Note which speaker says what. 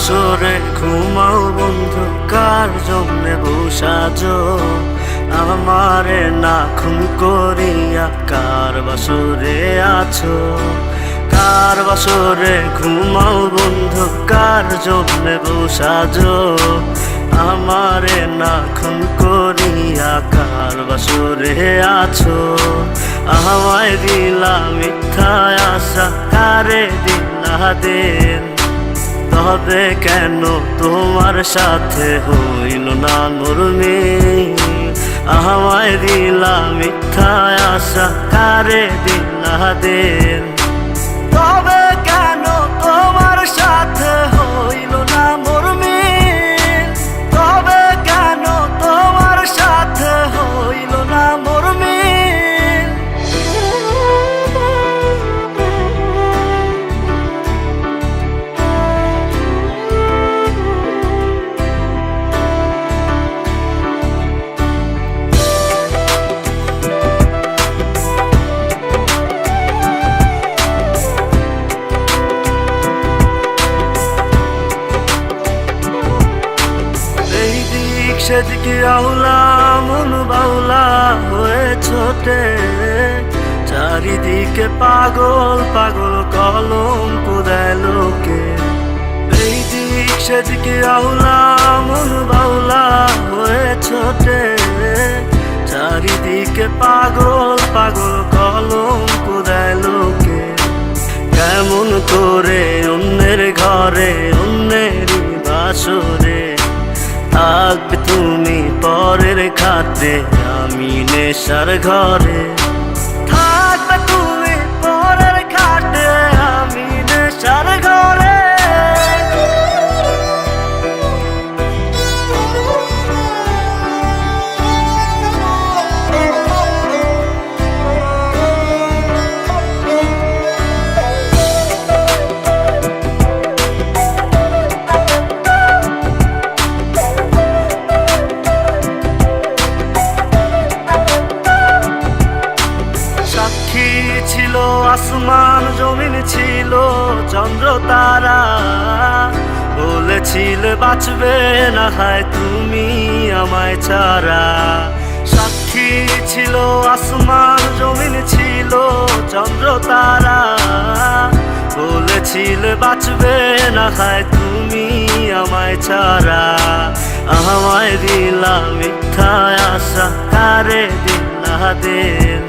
Speaker 1: বাসরে ঘুমাও বন্ধু, কার জন্যে বসাজো আমারে না খুন করিয়া? কার বাসরে আছো? কার বাসরে ঘুমাও বন্ধু, কার জন্যে বসাজো আমারে না খুন করিয়া? কার বাসরে আছো? আমায় দিলা মিথ্যা আশা, কারে দিলা দিন? তবে কেন তোমার সাথে হইল না মোর মিল? আমায় দিলা মিথ্যা আশা, কারে দিলা দিন? তবে কেন তোমার সাথে হইল না মোর মিল? তবে কেন তোমার সাথে হইল না মোর মিল? সেদিকে আউলা মন বাউলা হয়ে ছোটে, চারিদিকে পাগল পাগল কলঙ্ক দেয় লোকে। এই দিক সেদিকে আউলা মন বাউলা হয়ে ছোটে, চারিদিকে পাগল পাগল কলঙ্ক দেয় লোকে। কেমন করে অন্যের ঘরে অন্যেরই বাসরে থাকবে তুমি পরের খাতে, আমি নেশার ঘরে? থাকবে তুমি পরের খাতে, আমি নেশার ঘরে? ছিল আসমান জমিন, ছিল চন্দ্র তারা, বলেছিলে বাঁচবে না হয় তুমি আমায় ছাড়া। সাক্ষী ছিল আসমান জমিন, ছিল চন্দ্র তারা, বলেছিলে বাঁচবে না হয় তুমি আমায় ছাড়া। আমায় দিলা মিথ্যা আশা, কারে দিলা দিন?